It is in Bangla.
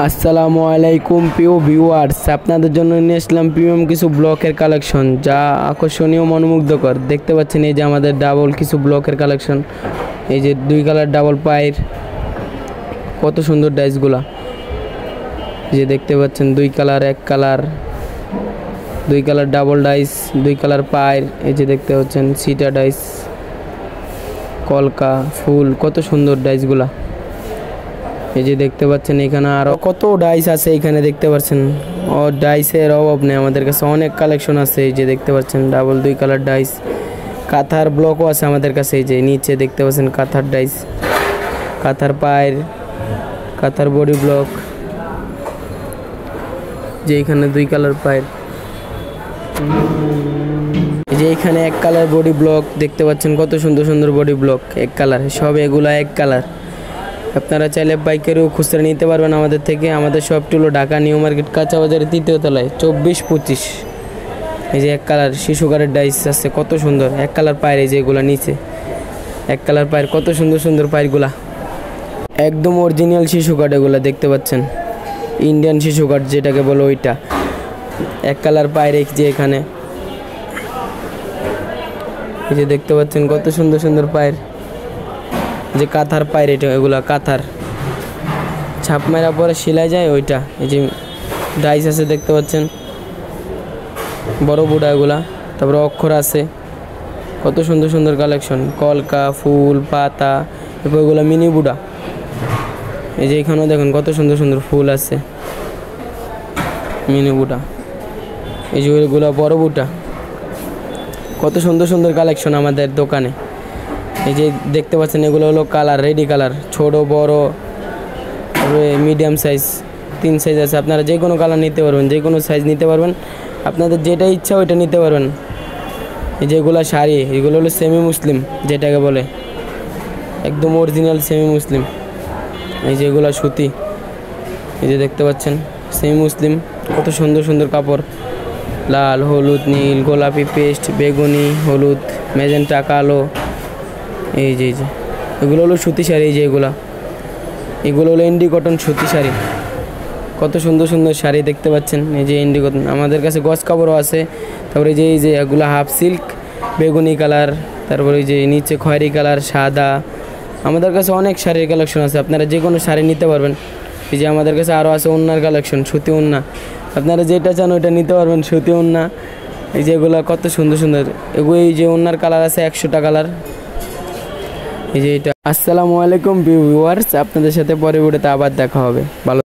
আসসালামু আলাইকুম প্রিয় ভিউয়ার্স, আপনাদের জন্য নিয়ে আসলাম প্রিমিয়াম কিছু ব্লকের কালেকশন যা আকর্ষণীয় মনোমুগ্ধকর। দেখতে পাচ্ছেন এই যে আমাদের ডাবল কিছু ব্লকের কালেকশন। এই যে দুই কালার ডাবল পায়ের, কত সুন্দর ডাইসগুলা। যে দেখতে পাচ্ছেন দুই কালার, এক কালার, দুই কালার ডাবল ডাইস, দুই কালার পায়ের। এই যে দেখতে পাচ্ছেন সিটা ডাইস, কলকা ফুল, কত সুন্দর ডাইসগুলা। এই যে দেখতে পাচ্ছেন এখানে আরও কত ডাইস আছে, এখানে দেখতে পাচ্ছেন। ও ডাইসের অভাব নেই, আমাদের কাছে অনেক কালেকশন আছে। এই যে দেখতে পাচ্ছেন ডাবল দুই কালার ডাইস, কাঁথার ব্লকও আছে আমাদের কাছে। এই যে নিচে দেখতে পাচ্ছেন কাঁথার ডাইস, কাঁথার পায়ের, কাঁথার বডি ব্লক। যে এখানে দুই কালার পায়ের, এই যে এখানে এক কালার বডি ব্লক দেখতে পাচ্ছেন, কত সুন্দর সুন্দর বডি ব্লক এক কালার। সব এগুলা এক কালার। আপনারা চাইলে পাইকারিও খুচরা নিতে পারবেন আমাদের থেকে। আমাদের শপটি হলো ঢাকা নিউ মার্কেট কাঁচা বাজারের ৩য় তলায় ২৪-২৫। এই যে এক কালার শিশু কারের ডাইস আছে, কত সুন্দর এক কালার পায়ের। এই যে এগুলো নিচে এক কালার পায়ের, কত সুন্দর সুন্দর পায়েরগুলা, একদম অরিজিনাল শিশু কার্ড। এগুলো দেখতে পাচ্ছেন ইন্ডিয়ান শিশু কার্ড যেটাকে বলো, ওইটা এক কালার পায়ের। এই যে এখানে এই যে দেখতে পাচ্ছেন কত সুন্দর সুন্দর পায়ের, যে কাঁথার পায়ের। এটা এগুলা কাঁথার ছাপ মেরা পরে সেলাই যায় ওইটা। এই যে ডাইস আছে দেখতে পাচ্ছেন, বড় বুড়া এগুলা। তারপরে অক্ষর আছে, কত সুন্দর সুন্দর কালেকশন, কলকা ফুল পাতা। এরপর এগুলো মিনি বুড়া। এই যে এখানেও দেখুন কত সুন্দর সুন্দর ফুল আছে, মিনি বুড়া। এই যে এগুলো বড় বুটা, কত সুন্দর সুন্দর কালেকশন আমাদের দোকানে। এই যে দেখতে পাচ্ছেন এগুলো হলো কালার, রেডি কালার, ছোট বড়, মিডিয়াম সাইজ, 3 সাইজ আছে। আপনারা যে কোনো কালার নিতে পারবেন, যে কোনো সাইজ নিতে পারবেন, আপনাদের যেটা ইচ্ছা ওইটা নিতে পারবেন। এই যেগুলো শাড়ি, এগুলো হলো সেমি মুসলিম যেটাকে বলে, একদম অরিজিনাল সেমি মুসলিম। এই যে এগুলো সুতি, এই যে দেখতে পাচ্ছেন সেমি মুসলিম, কত সুন্দর সুন্দর কাপড়, লাল হলুদ নীল গোলাপি পেস্ট বেগুনি হলুদ ম্যাজেন্টা কালো। এই যে এগুলো হলো সুতি শাড়ি। এই যে এগুলো হলো ইন্ডি কটন সুতি শাড়ি, কত সুন্দর সুন্দর শাড়ি দেখতে পাচ্ছেন। এই যে ইন্ডি কটন, আমাদের কাছে গজ কাপড়ও আছে। তারপরে এই যে এগুলো হাফ সিল্ক বেগুনি কালার, তারপরে এই যে নিচে খয়েরি কালার সাদা। আমাদের কাছে অনেক শাড়ির কালেকশন আছে, আপনারা যে কোনো শাড়ি নিতে পারবেন। এই যে আমাদের কাছে আরও আছে ওড়নার কালেকশন, সুতি ওড়না, আপনারা যেটা চান ওইটা নিতে পারবেন, সুতি ওড়না। এই যে এগুলো কত সুন্দর সুন্দর। এগুলো এই যে ওড়নার কালার আছে 100টা কালার। এই যে এটা। আসসালামু আলাইকুম ভিউয়ার্স, আপনাদের সাথে পরে ভিডিওতে আবার দেখা হবে। ভালো।